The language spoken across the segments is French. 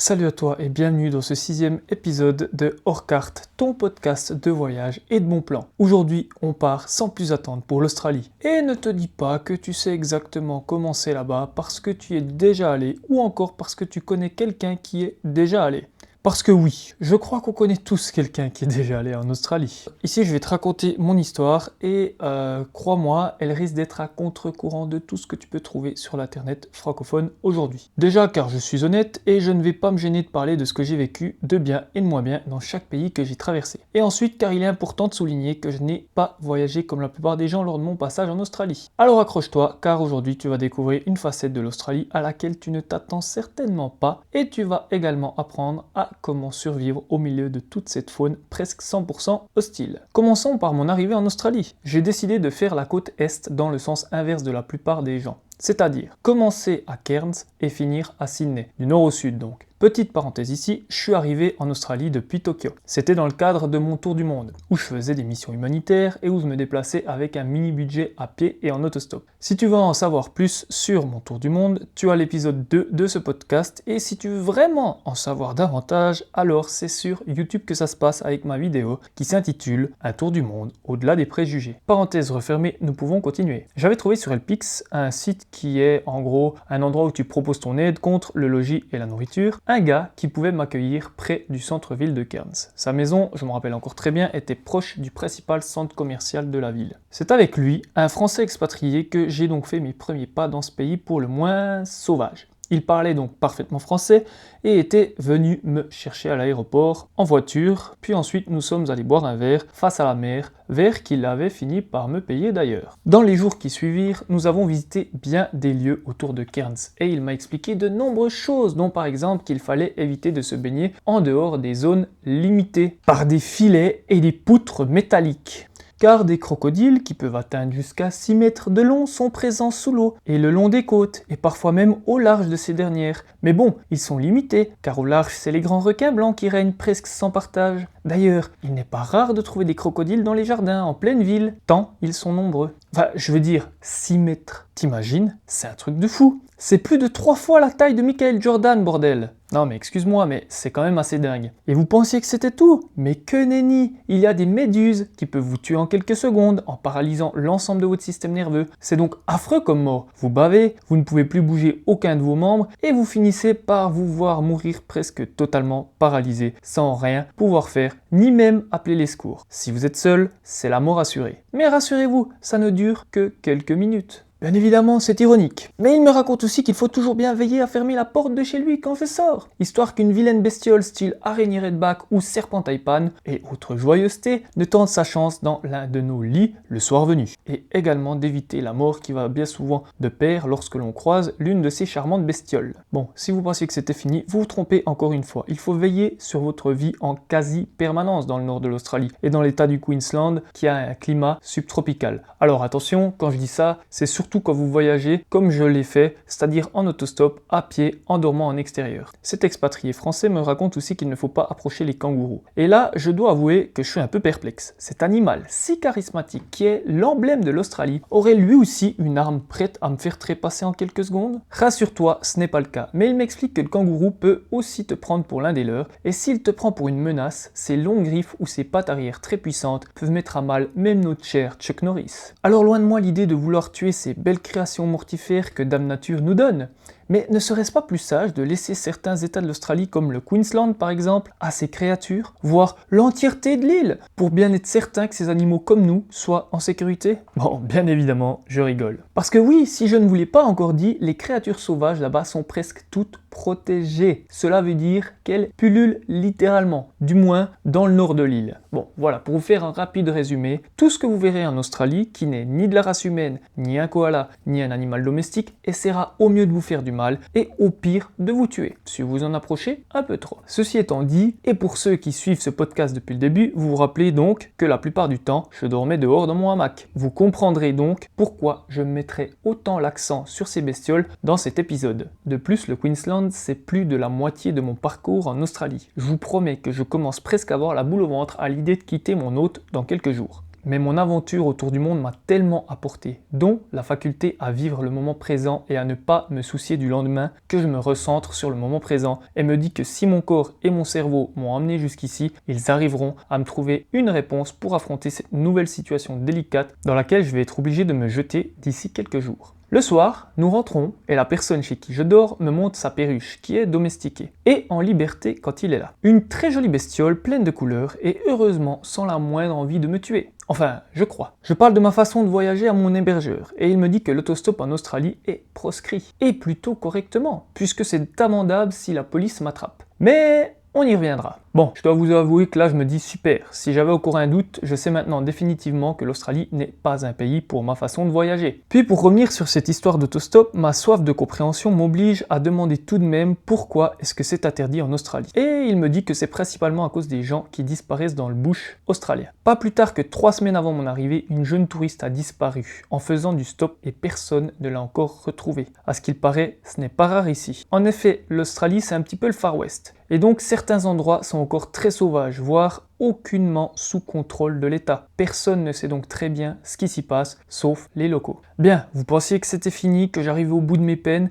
Salut à toi et bienvenue dans ce 6e épisode de Hors Carte, ton podcast de voyage et de bons plans. Aujourd'hui, on part sans plus attendre pour l'Australie. Et ne te dis pas que tu sais exactement comment c'est là-bas parce que tu y es déjà allé ou encore parce que tu connais quelqu'un qui est déjà allé. Parce que oui, je crois qu'on connaît tous quelqu'un qui est déjà allé en Australie. Ici, je vais te raconter mon histoire et crois-moi, elle risque d'être à contre-courant de tout ce que tu peux trouver sur l'internet francophone aujourd'hui. Déjà car je suis honnête et je ne vais pas me gêner de parler de ce que j'ai vécu de bien et de moins bien dans chaque pays que j'ai traversé. Et ensuite car il est important de souligner que je n'ai pas voyagé comme la plupart des gens lors de mon passage en Australie. Alors accroche-toi car aujourd'hui tu vas découvrir une facette de l'Australie à laquelle tu ne t'attends certainement pas et tu vas également apprendre à comment survivre au milieu de toute cette faune presque 100% hostile. Commençons par mon arrivée en Australie. J'ai décidé de faire la côte Est dans le sens inverse de la plupart des gens. C'est-à-dire commencer à Cairns et finir à Sydney, du nord au sud donc. Petite parenthèse ici, je suis arrivé en Australie depuis Tokyo. C'était dans le cadre de mon tour du monde, où je faisais des missions humanitaires et où je me déplaçais avec un mini budget à pied et en autostop. Si tu veux en savoir plus sur mon tour du monde, tu as l'épisode 2 de ce podcast et si tu veux vraiment en savoir davantage, alors c'est sur YouTube que ça se passe avec ma vidéo qui s'intitule Un tour du monde au-delà des préjugés. Parenthèse refermée, nous pouvons continuer. J'avais trouvé sur Helpix un site qui est en gros un endroit où tu proposes ton aide contre le logis et la nourriture. Un gars qui pouvait m'accueillir près du centre-ville de Cairns. Sa maison, je me rappelle encore très bien, était proche du principal centre commercial de la ville. C'est avec lui, un Français expatrié, que j'ai donc fait mes premiers pas dans ce pays pour le moins sauvage. Il parlait donc parfaitement français et était venu me chercher à l'aéroport en voiture, puis ensuite nous sommes allés boire un verre face à la mer, verre qu'il avait fini par me payer d'ailleurs. Dans les jours qui suivirent, nous avons visité bien des lieux autour de Cairns et il m'a expliqué de nombreuses choses, dont par exemple qu'il fallait éviter de se baigner en dehors des zones limitées par des filets et des poutres métalliques. Car des crocodiles, qui peuvent atteindre jusqu'à 6 mètres de long, sont présents sous l'eau et le long des côtes, et parfois même au large de ces dernières. Mais bon, ils sont limités, car au large, c'est les grands requins blancs qui règnent presque sans partage. D'ailleurs, il n'est pas rare de trouver des crocodiles dans les jardins, en pleine ville, tant ils sont nombreux. Enfin, je veux dire, 6 mètres. T'imagines? C'est un truc de fou. C'est plus de 3 fois la taille de Michael Jordan, bordel. Non mais excuse-moi, mais c'est quand même assez dingue. Et vous pensiez que c'était tout? Mais que nenni! Il y a des méduses qui peuvent vous tuer en quelques secondes en paralysant l'ensemble de votre système nerveux. C'est donc affreux comme mort. Vous bavez, vous ne pouvez plus bouger aucun de vos membres et vous finissez par vous voir mourir presque totalement paralysé, sans rien pouvoir faire, ni même appeler les secours. Si vous êtes seul, c'est la mort assurée. Mais rassurez-vous, ça ne dure que quelques minutes. Bien évidemment, c'est ironique. Mais il me raconte aussi qu'il faut toujours bien veiller à fermer la porte de chez lui quand je sors, histoire qu'une vilaine bestiole style araignée redback ou serpent taipan et autres joyeusetés ne tente sa chance dans l'un de nos lits le soir venu. Et également d'éviter la mort qui va bien souvent de pair lorsque l'on croise l'une de ces charmantes bestioles. Bon, si vous pensiez que c'était fini, vous vous trompez encore une fois. Il faut veiller sur votre vie en quasi-permanence dans le nord de l'Australie et dans l'état du Queensland qui a un climat subtropical. Alors attention, quand je dis ça, c'est surtout quand vous voyagez comme je l'ai fait, c'est-à-dire en autostop, à pied, en dormant en extérieur. Cet expatrié français me raconte aussi qu'il ne faut pas approcher les kangourous. Et là, je dois avouer que je suis un peu perplexe. Cet animal si charismatique qui est l'emblème de l'Australie aurait lui aussi une arme prête à me faire trépasser en quelques secondes? Rassure-toi, ce n'est pas le cas. Mais il m'explique que le kangourou peut aussi te prendre pour l'un des leurs, et s'il te prend pour une menace, ses longues griffes ou ses pattes arrière très puissantes peuvent mettre à mal même notre cher Chuck Norris. Alors loin de moi l'idée de vouloir tuer ces belle création mortifère que Dame Nature nous donne. Mais ne serait-ce pas plus sage de laisser certains états de l'Australie comme le Queensland par exemple à ces créatures, voire l'entièreté de l'île, pour bien être certain que ces animaux comme nous soient en sécurité? Bon, bien évidemment, je rigole. Parce que oui, si je ne vous l'ai pas encore dit, les créatures sauvages là-bas sont presque toutes protégées. Cela veut dire qu'elles pullulent littéralement, du moins dans le nord de l'île. Bon, voilà, pour vous faire un rapide résumé, tout ce que vous verrez en Australie, qui n'est ni de la race humaine, ni un koala, ni un animal domestique, essaiera au mieux de vous faire du mal et au pire de vous tuer, si vous en approchez un peu trop. Ceci étant dit, et pour ceux qui suivent ce podcast depuis le début, vous vous rappelez donc que la plupart du temps, je dormais dehors dans mon hamac. Vous comprendrez donc pourquoi je mettrai autant l'accent sur ces bestioles dans cet épisode. De plus, le Queensland, c'est plus de la moitié de mon parcours en Australie. Je vous promets que je commence presque à avoir la boule au ventre à l'idée de quitter mon hôte dans quelques jours. mais mon aventure autour du monde m'a tellement apporté, dont la faculté à vivre le moment présent et à ne pas me soucier du lendemain, que je me recentre sur le moment présent et me dis que si mon corps et mon cerveau m'ont amené jusqu'ici, ils arriveront à me trouver une réponse pour affronter cette nouvelle situation délicate dans laquelle je vais être obligé de me jeter d'ici quelques jours. Le soir, nous rentrons et la personne chez qui je dors me montre sa perruche qui est domestiquée et en liberté quand il est là. Une très jolie bestiole pleine de couleurs et heureusement sans la moindre envie de me tuer. Enfin, je crois. Je parle de ma façon de voyager à mon hébergeur et il me dit que l'autostop en Australie est proscrit. Et plutôt correctement, puisque c'est amendable si la police m'attrape. Mais on y reviendra. Bon, je dois vous avouer que là je me dis super, si j'avais encore un doute, je sais maintenant définitivement que l'Australie n'est pas un pays pour ma façon de voyager. Puis pour revenir sur cette histoire d'autostop, ma soif de compréhension m'oblige à demander tout de même pourquoi est-ce que c'est interdit en Australie. Et il me dit que c'est principalement à cause des gens qui disparaissent dans le bush australien. Pas plus tard que 3 semaines avant mon arrivée, une jeune touriste a disparu en faisant du stop et personne ne l'a encore retrouvée. À ce qu'il paraît, ce n'est pas rare ici. En effet, l'Australie c'est un petit peu le Far West. Et donc certains endroits sont encore très sauvages, voire aucunement sous contrôle de l'État. Personne ne sait donc très bien ce qui s'y passe, sauf les locaux. Bien, vous pensiez que c'était fini, que j'arrivais au bout de mes peines?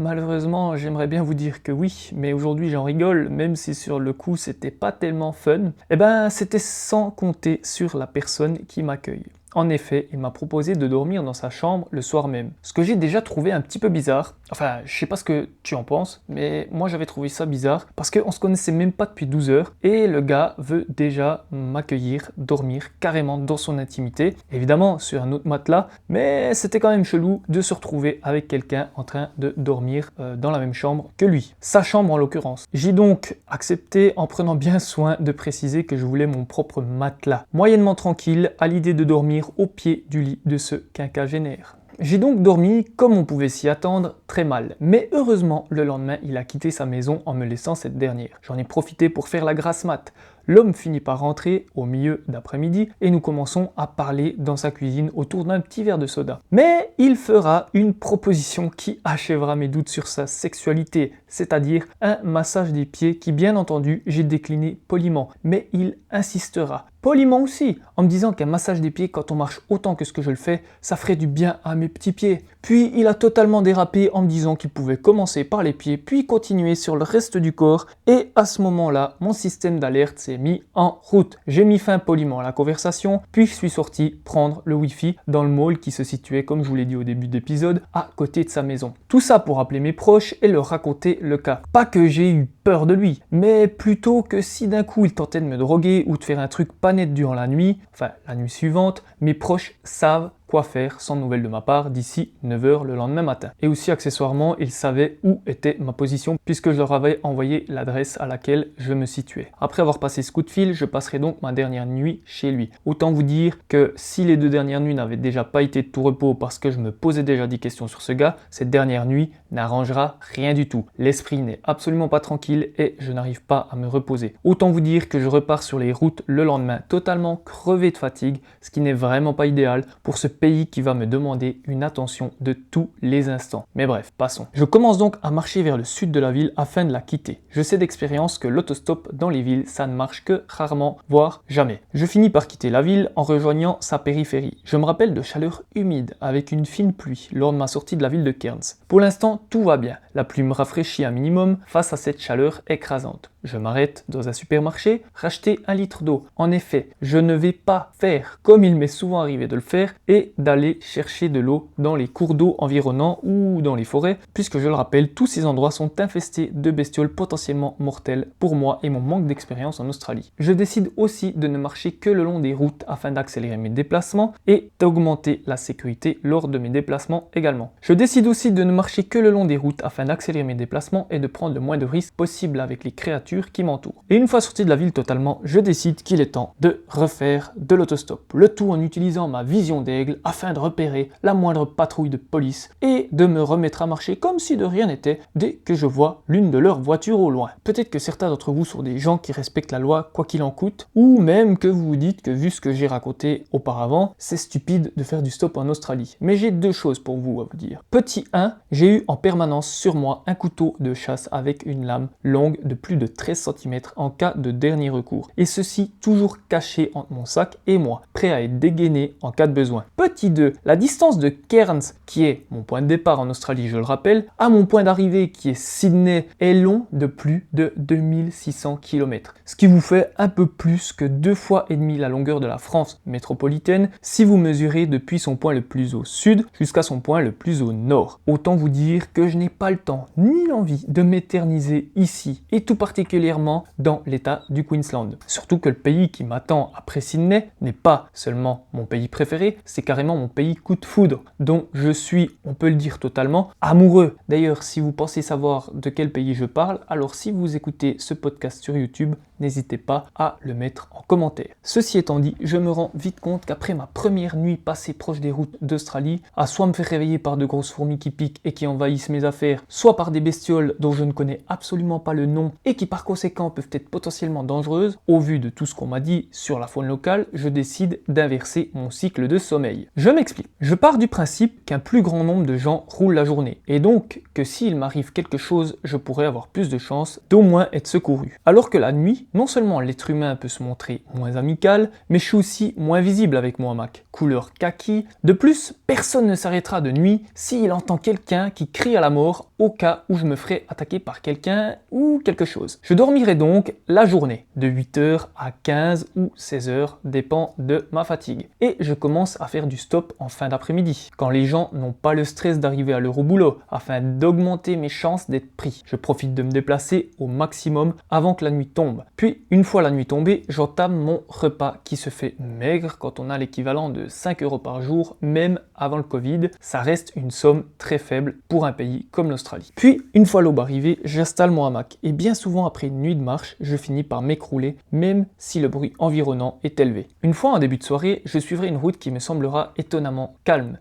Malheureusement, j'aimerais bien vous dire que oui, mais aujourd'hui j'en rigole, même si sur le coup c'était pas tellement fun. Eh ben, c'était sans compter sur la personne qui m'accueille. En effet, il m'a proposé de dormir dans sa chambre le soir même. Ce que j'ai déjà trouvé un petit peu bizarre. Enfin, je sais pas ce que tu en penses, mais moi j'avais trouvé ça bizarre parce qu'on se connaissait même pas depuis 12 heures et le gars veut déjà m'accueillir, dormir carrément dans son intimité. Évidemment, sur un autre matelas, mais c'était quand même chelou de se retrouver avec quelqu'un en train de dormir dans la même chambre que lui. Sa chambre en l'occurrence. J'ai donc accepté en prenant bien soin de préciser que je voulais mon propre matelas. Moyennement tranquille à l'idée de dormir au pied du lit de ce quinquagénaire. J'ai donc dormi, comme on pouvait s'y attendre, très mal. Mais heureusement, le lendemain, il a quitté sa maison en me laissant cette dernière. J'en ai profité pour faire la grasse mat. L'homme finit par rentrer au milieu d'après-midi et nous commençons à parler dans sa cuisine autour d'un petit verre de soda. Mais il fera une proposition qui achèvera mes doutes sur sa sexualité, c'est-à-dire un massage des pieds qui, bien entendu, j'ai décliné poliment. Mais il insistera. Poliment aussi, en me disant qu'un massage des pieds quand on marche autant que ce que je le fais, ça ferait du bien à mes petits pieds. Puis il a totalement dérapé en me disant qu'il pouvait commencer par les pieds, puis continuer sur le reste du corps. Et à ce moment-là, mon système d'alerte s'est mis en route. J'ai mis fin poliment à la conversation, puis je suis sorti prendre le Wi-Fi dans le mall qui se situait, comme je vous l'ai dit au début d'épisode, à côté de sa maison. Tout ça pour appeler mes proches et leur raconter le cas. Pas que j'ai eu peur de lui, mais plutôt que si d'un coup il tentait de me droguer ou de faire un truc pas net durant la nuit, enfin la nuit suivante, mes proches savent quoi faire sans nouvelles de ma part d'ici 9h le lendemain matin. Et aussi accessoirement, ils savaient où était ma position puisque je leur avais envoyé l'adresse à laquelle je me situais. Après avoir passé ce coup de fil, je passerai donc ma dernière nuit chez lui. Autant vous dire que si les 2 dernières nuits n'avaient déjà pas été de tout repos parce que je me posais déjà 10 questions sur ce gars, cette dernière nuit n'arrangera rien du tout. L'esprit n'est absolument pas tranquille et je n'arrive pas à me reposer. Autant vous dire que je repars sur les routes le lendemain totalement crevé de fatigue, ce qui n'est vraiment pas idéal pour ce pays qui va me demander une attention de tous les instants. Mais bref, passons. Je commence donc à marcher vers le sud de la ville afin de la quitter. Je sais d'expérience que l'autostop dans les villes, ça ne marche que rarement, voire jamais. Je finis par quitter la ville en rejoignant sa périphérie. Je me rappelle de chaleur humide avec une fine pluie lors de ma sortie de la ville de Cairns. Pour l'instant, tout va bien. La pluie me rafraîchit un minimum face à cette chaleur écrasante. Je m'arrête dans un supermarché, racheter 1 litre d'eau. En effet, je ne vais pas faire comme il m'est souvent arrivé de le faire et d'aller chercher de l'eau dans les cours d'eau environnants ou dans les forêts, puisque je le rappelle, tous ces endroits sont infestés de bestioles potentiellement mortelles pour moi et mon manque d'expérience en Australie. Je décide aussi de ne marcher que le long des routes afin d'accélérer mes déplacements et d'augmenter la sécurité lors de mes déplacements également. Je décide aussi de ne marcher que le long des routes afin d'accélérer mes déplacements et de prendre le moins de risques possible avec les créatures qui m'entourent. Et une fois sorti de la ville totalement, je décide qu'il est temps de refaire de l'autostop. Le tout en utilisant ma vision d'aigle afin de repérer la moindre patrouille de police et de me remettre à marcher comme si de rien n'était dès que je vois l'une de leurs voitures au loin. Peut-être que certains d'entre vous sont des gens qui respectent la loi quoi qu'il en coûte, ou même que vous vous dites que vu ce que j'ai raconté auparavant, c'est stupide de faire du stop en Australie. Mais j'ai deux choses pour vous à vous dire. Petit 1, j'ai eu en permanence sur moi un couteau de chasse avec une lame longue de plus de 13 cm en cas de dernier recours. Et ceci toujours caché entre mon sac et moi, prêt à être dégainé en cas de besoin. Petit 2, la distance de Cairns, qui est mon point de départ en Australie, je le rappelle, à mon point d'arrivée qui est Sydney, est long de plus de 2600 km. Ce qui vous fait un peu plus que 2 fois et demi la longueur de la France métropolitaine si vous mesurez depuis son point le plus au sud jusqu'à son point le plus au nord. Autant vous dire que je n'ai pas le temps ni l'envie de m'éterniser ici et tout particulièrement dans l'état du Queensland. Surtout que le pays qui m'attend après Sydney n'est pas seulement mon pays préféré, c'est carrément mon pays coup de foudre dont je suis, on peut le dire totalement, amoureux. D'ailleurs, si vous pensez savoir de quel pays je parle, alors si vous écoutez ce podcast sur YouTube, n'hésitez pas à le mettre en commentaire. Ceci étant dit, je me rends vite compte qu'après ma première nuit passée proche des routes d'Australie, à soit me faire réveiller par de grosses fourmis qui piquent et qui envahissent mes affaires, soit par des bestioles dont je ne connais absolument pas le nom et qui par conséquent peuvent être potentiellement dangereuses, au vu de tout ce qu'on m'a dit sur la faune locale, je décide d'inverser mon cycle de sommeil. Je m'explique. Je pars du principe qu'un plus grand nombre de gens roulent la journée et donc que s'il m'arrive quelque chose, je pourrais avoir plus de chances d'au moins être secouru. Alors que la nuit, non seulement l'être humain peut se montrer moins amical, mais je suis aussi moins visible avec mon hamac, couleur kaki. De plus, personne ne s'arrêtera de nuit s'il entend quelqu'un qui crie à la mort au cas où je me ferais attaquer par quelqu'un ou quelque chose. Je dormirai donc la journée, de 8h à 15 ou 16h, dépend de ma fatigue. Et je commence à faire du stop en fin d'après-midi, quand les gens n'ont pas le stress d'arriver à l'heure au boulot, afin d'augmenter mes chances d'être pris. Je profite de me déplacer au maximum avant que la nuit tombe. Puis, une fois la nuit tombée, j'entame mon repas qui se fait maigre quand on a l'équivalent de 5 € par jour, même avant le Covid. Ça reste une somme très faible pour un pays comme l'Australie. Puis, une fois l'aube arrivée, j'installe mon hamac. Et bien souvent, après une nuit de marche, je finis par m'écrouler, même si le bruit environnant est élevé. Une fois en début de soirée, je suivrai une route qui me semblera étonnamment calme.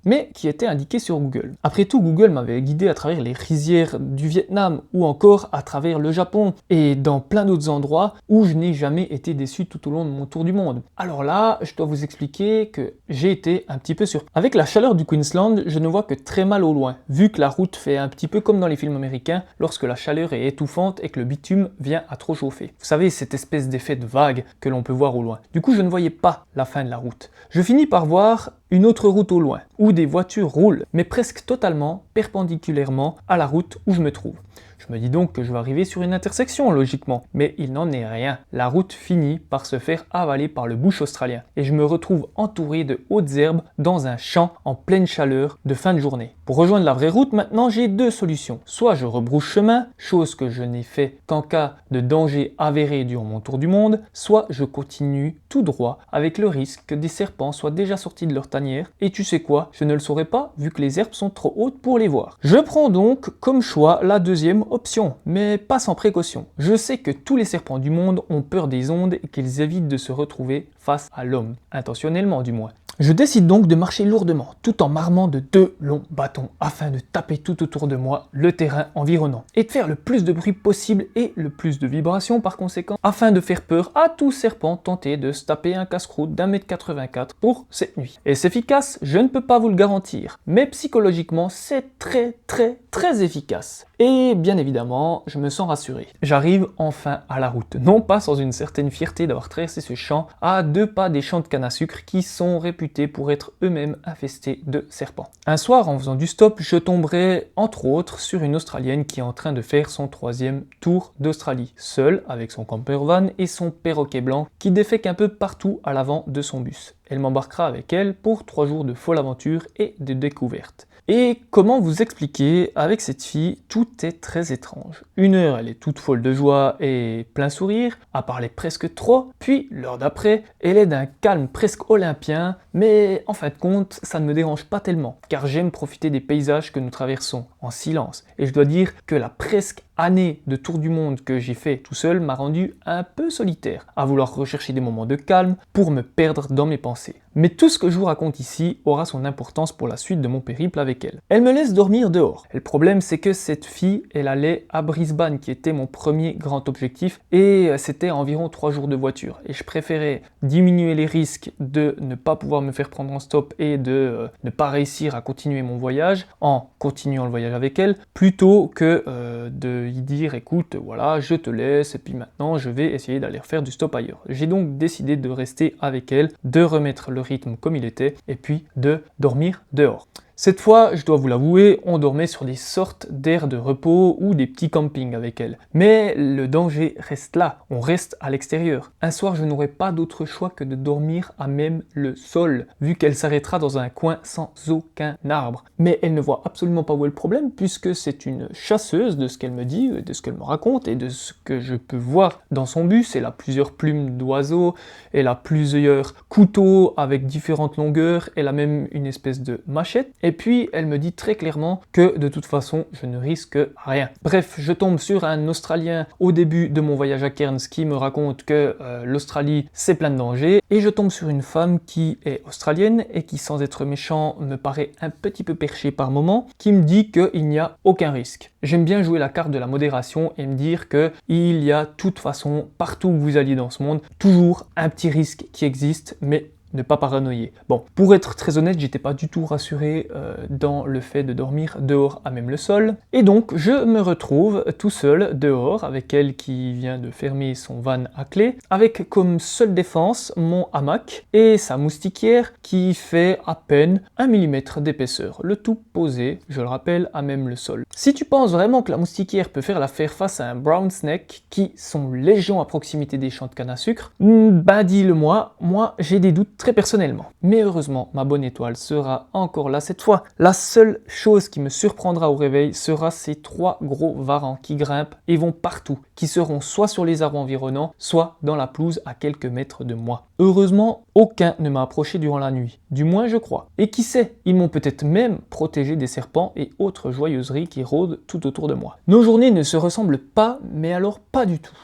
Mais qui était indiquée sur Google. Après tout, Google m'avait guidé à travers les rizières du Vietnam ou encore à travers le Japon et dans plein d'autres endroits où je n'ai jamais été déçu tout au long de mon tour du monde. Alors là, je dois vous expliquer que j'ai été un petit peu surpris. Avec la chaleur du Queensland, je ne vois que très mal au loin, vu que la route fait un petit peu comme dans les films américains lorsque la chaleur est étouffante et que le bitume vient à trop chauffer. Vous savez, cette espèce d'effet de vague que l'on peut voir au loin. Du coup, je ne voyais pas la fin de la route. Je finis par voir une autre route au loin, où des voitures roulent, mais presque totalement perpendiculairement à la route où je me trouve. Je me dis donc que je vais arriver sur une intersection, logiquement. Mais il n'en est rien. La route finit par se faire avaler par le bush australien. Et je me retrouve entouré de hautes herbes dans un champ en pleine chaleur de fin de journée. Pour rejoindre la vraie route, maintenant, j'ai deux solutions. Soit je rebrousse chemin, chose que je n'ai fait qu'en cas de danger avéré durant mon tour du monde, soit je continue tout droit avec le risque que des serpents soient déjà sortis de leur tanière. Et tu sais quoi, je ne le saurais pas vu que les herbes sont trop hautes pour les voir. Je prends donc comme choix la deuxième option, mais pas sans précaution. Je sais que tous les serpents du monde ont peur des ondes et qu'ils évitent de se retrouver face à l'homme, intentionnellement du moins. Je décide donc de marcher lourdement, tout en m'armant de 2 longs bâtons, afin de taper tout autour de moi le terrain environnant, et de faire le plus de bruit possible et le plus de vibrations par conséquent, afin de faire peur à tout serpent tenté de se taper un casse-croûte d'1,84 m pour cette nuit. Est-ce efficace? Je ne peux pas vous le garantir, mais psychologiquement c'est très efficace. Et bien évidemment, je me sens rassuré. J'arrive enfin à la route, non pas sans une certaine fierté d'avoir traversé ce champ, à 2 pas des champs de canne à sucre qui sont réputés pour être eux-mêmes infestés de serpents. Un soir, en faisant du stop, je tomberai entre autres sur une Australienne qui est en train de faire son 3e tour d'Australie, seule avec son camper van et son perroquet blanc qui défèque un peu partout à l'avant de son bus. Elle m'embarquera avec elle pour 3 jours de folle aventure et de découverte. Et comment vous expliquer, avec cette fille, tout est très étrange. Une heure, elle est toute folle de joie et plein sourire, à parler presque trop, puis l'heure d'après, elle est d'un calme presque olympien, mais en fin de compte, ça ne me dérange pas tellement, car j'aime profiter des paysages que nous traversons en silence. Et je dois dire que la presque année de tour du monde que j'ai fait tout seul m'a rendu un peu solitaire, à vouloir rechercher des moments de calme pour me perdre dans mes pensées. Mais tout ce que je vous raconte ici aura son importance pour la suite de mon périple avec elle. Elle me laisse dormir dehors. Et le problème, c'est que cette fille, elle allait à Brisbane, qui était mon premier grand objectif, et c'était environ 3 jours de voiture. Et je préférais diminuer les risques de ne pas pouvoir me faire prendre en stop et de ne pas réussir à continuer mon voyage en continuant le voyage avec elle, plutôt que de lui dire écoute, voilà, je te laisse, et puis maintenant je vais essayer d'aller faire du stop ailleurs. J'ai donc décidé de rester avec elle, de remettre le rythme comme il était, et puis de dormir dehors. Cette fois, je dois vous l'avouer, on dormait sur des sortes d'aires de repos ou des petits campings avec elle. Mais le danger reste là, on reste à l'extérieur. Un soir, je n'aurai pas d'autre choix que de dormir à même le sol, vu qu'elle s'arrêtera dans un coin sans aucun arbre. Mais elle ne voit absolument pas où est le problème, puisque c'est une chasseuse de ce qu'elle me dit, de ce qu'elle me raconte, et de ce que je peux voir dans son bus. Elle a plusieurs plumes d'oiseaux, elle a plusieurs couteaux avec différentes longueurs, elle a même une espèce de machette. Et puis, elle me dit très clairement que de toute façon, je ne risque rien. Bref, je tombe sur un Australien au début de mon voyage à Cairns qui me raconte que l'Australie, c'est plein de dangers. Et je tombe sur une femme qui est australienne et qui, sans être méchant, me paraît un petit peu perchée par moment, qui me dit qu'il n'y a aucun risque. J'aime bien jouer la carte de la modération et me dire qu'il y a de toute façon, partout où vous alliez dans ce monde, toujours un petit risque qui existe, mais ne pas paranoïer. Bon, pour être très honnête, j'étais pas du tout rassuré dans le fait de dormir dehors à même le sol. Et donc, je me retrouve tout seul dehors avec elle qui vient de fermer son van à clé, avec comme seule défense mon hamac et sa moustiquière qui fait à peine 1 mm d'épaisseur. Le tout posé, je le rappelle, à même le sol. Si tu penses vraiment que la moustiquière peut faire l'affaire face à un brown snake qui sont légion à proximité des champs de canne à sucre, bah dis-le-moi, moi j'ai des doutes très personnellement. Mais heureusement, ma bonne étoile sera encore là cette fois. La seule chose qui me surprendra au réveil sera ces 3 gros varans qui grimpent et vont partout, qui seront soit sur les arbres environnants, soit dans la pelouse à quelques mètres de moi. Heureusement, aucun ne m'a approché durant la nuit, du moins je crois. Et qui sait, ils m'ont peut-être même protégé des serpents et autres joyeuseries qui rôdent tout autour de moi. Nos journées ne se ressemblent pas, mais alors pas du tout.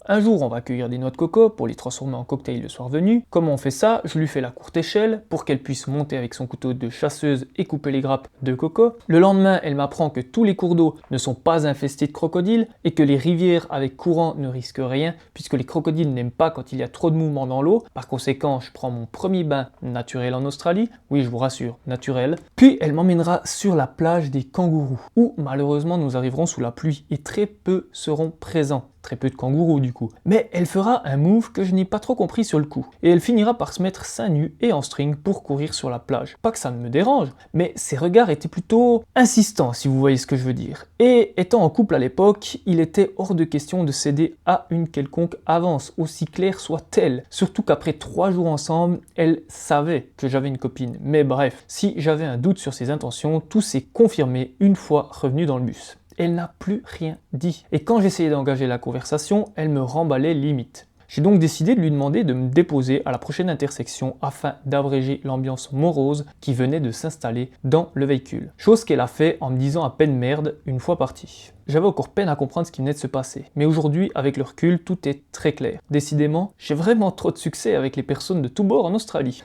Un jour, on va cueillir des noix de coco pour les transformer en cocktail le soir venu. Comment on fait ça? Je lui fais la courte échelle pour qu'elle puisse monter avec son couteau de chasseuse et couper les grappes de coco. Le lendemain, elle m'apprend que tous les cours d'eau ne sont pas infestés de crocodiles et que les rivières avec courant ne risquent rien puisque les crocodiles n'aiment pas quand il y a trop de mouvement dans l'eau. Par conséquent, je prends mon premier bain naturel en Australie. Oui, je vous rassure, naturel. Puis, elle m'emmènera sur la plage des kangourous où malheureusement nous arriverons sous la pluie et très peu seront présents. Très peu de kangourous du coup. Mais elle fera un move que je n'ai pas trop compris sur le coup. Et elle finira par se mettre seins nus et en string pour courir sur la plage. Pas que ça ne me dérange, mais ses regards étaient plutôt insistants si vous voyez ce que je veux dire. Et étant en couple à l'époque, il était hors de question de céder à une quelconque avance, aussi claire soit-elle. Surtout qu'après 3 jours ensemble, elle savait que j'avais une copine. Mais bref, si j'avais un doute sur ses intentions, tout s'est confirmé une fois revenu dans le bus. Elle n'a plus rien dit. Et quand j'essayais d'engager la conversation, elle me remballait limite. J'ai donc décidé de lui demander de me déposer à la prochaine intersection afin d'abréger l'ambiance morose qui venait de s'installer dans le véhicule. Chose qu'elle a fait en me disant à peine merde une fois partie. J'avais encore peine à comprendre ce qui venait de se passer. Mais aujourd'hui, avec le recul, tout est très clair. Décidément, j'ai vraiment trop de succès avec les personnes de tous bords en Australie.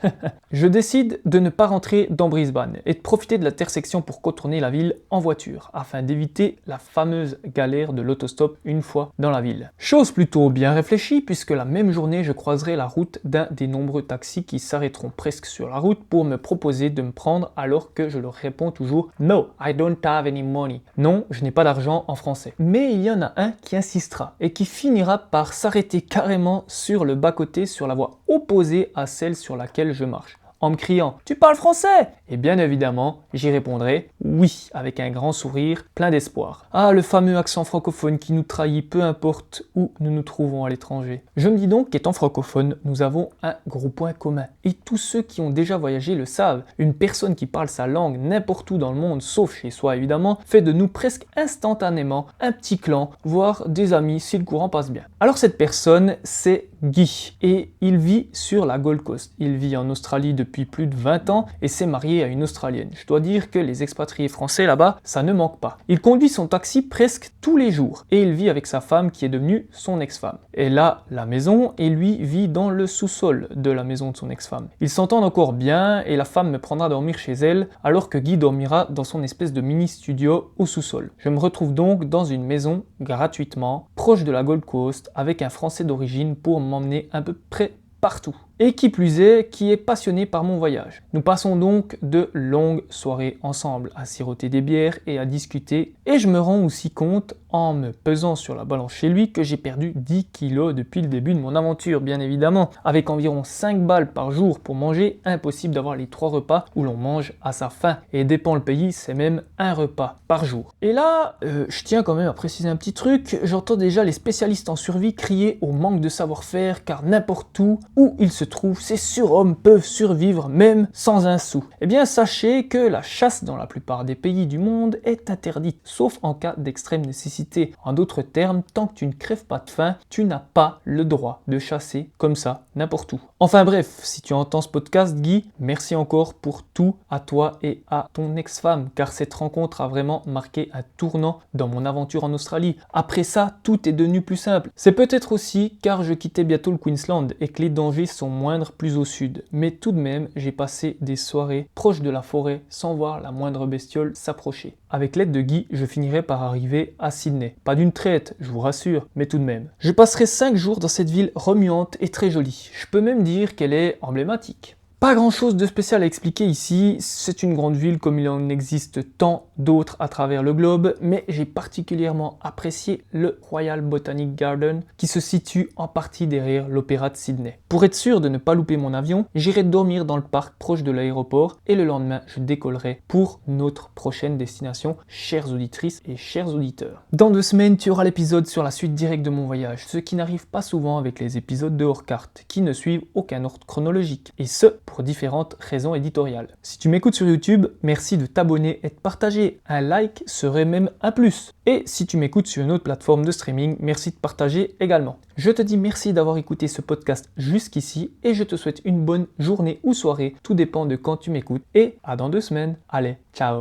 Je décide de ne pas rentrer dans Brisbane et de profiter de l'intersection pour contourner la ville en voiture, afin d'éviter la fameuse galère de l'autostop une fois dans la ville. Chose plutôt bien réfléchie, puisque la même journée, je croiserai la route d'un des nombreux taxis qui s'arrêteront presque sur la route pour me proposer de me prendre alors que je leur réponds toujours « No, I don't have any money ». Non, je n'ai pas d'argent en français. Mais il y en a un qui insistera et qui finira par s'arrêter carrément sur le bas-côté sur la voie opposée à celle sur laquelle je marche. En me criant « Tu parles français ?» Et bien évidemment, j'y répondrai « Oui » avec un grand sourire, plein d'espoir. Ah, le fameux accent francophone qui nous trahit peu importe où nous nous trouvons à l'étranger. Je me dis donc qu'étant francophone, nous avons un gros point commun. Et tous ceux qui ont déjà voyagé le savent. Une personne qui parle sa langue n'importe où dans le monde, sauf chez soi évidemment, fait de nous presque instantanément un petit clan, voire des amis si le courant passe bien. Alors cette personne, c'est Guy et il vit sur la Gold Coast. Il vit en Australie depuis plus de 20 ans et s'est marié à une Australienne. Je dois dire que les expatriés français là-bas, ça ne manque pas. Il conduit son taxi presque tous les jours et il vit avec sa femme qui est devenue son ex-femme. Elle a la maison et lui vit dans le sous-sol de la maison de son ex-femme. Ils s'entendent encore bien et la femme me prendra dormir chez elle alors que Guy dormira dans son espèce de mini-studio au sous-sol. Je me retrouve donc dans une maison gratuitement, proche de la Gold Coast, avec un Français d'origine pour m'emmener à peu près partout. Et qui plus est, qui est passionné par mon voyage. Nous passons donc de longues soirées ensemble à siroter des bières et à discuter. Et je me rends aussi compte, en me pesant sur la balance chez lui, que j'ai perdu 10 kilos depuis le début de mon aventure, bien évidemment. Avec environ 5 balles par jour pour manger, impossible d'avoir les 3 repas où l'on mange à sa faim. Et dépend le pays, c'est même un repas par jour. Et là, je tiens quand même à préciser un petit truc, j'entends déjà les spécialistes en survie crier au manque de savoir-faire, car n'importe où ils se trouvent, ces surhommes peuvent survivre même sans un sou. Eh bien, sachez que la chasse dans la plupart des pays du monde est interdite, sauf en cas d'extrême nécessité. En d'autres termes, tant que tu ne crèves pas de faim, tu n'as pas le droit de chasser comme ça, n'importe où. Enfin bref, si tu entends ce podcast, Guy, merci encore pour tout à toi et à ton ex-femme, car cette rencontre a vraiment marqué un tournant dans mon aventure en Australie. Après ça, tout est devenu plus simple. C'est peut-être aussi car je quittais bientôt le Queensland et que les dangers sont moindres plus au sud. Mais tout de même, j'ai passé des soirées proches de la forêt sans voir la moindre bestiole s'approcher. Avec l'aide de Guy, je finirai par arriver à Sydney. Pas d'une traite, je vous rassure, mais tout de même. Je passerai 5 jours dans cette ville remuante et très jolie. Je peux même dire qu'elle est emblématique. Pas grand chose de spécial à expliquer ici, c'est une grande ville comme il en existe tant d'autres à travers le globe, mais j'ai particulièrement apprécié le Royal Botanic Garden qui se situe en partie derrière l'Opéra de Sydney. Pour être sûr de ne pas louper mon avion, j'irai dormir dans le parc proche de l'aéroport et le lendemain je décollerai pour notre prochaine destination, chères auditrices et chers auditeurs. Dans 2 semaines, tu auras l'épisode sur la suite directe de mon voyage, ce qui n'arrive pas souvent avec les épisodes de hors-carte, qui ne suivent aucun ordre chronologique, et ce, pour différentes raisons éditoriales. Si tu m'écoutes sur YouTube, merci de t'abonner et de partager. Un like serait même un plus. Et si tu m'écoutes sur une autre plateforme de streaming, merci de partager également. Je te dis merci d'avoir écouté ce podcast jusqu'ici et je te souhaite une bonne journée ou soirée. Tout dépend de quand tu m'écoutes. Et à dans 2 semaines. Allez, ciao!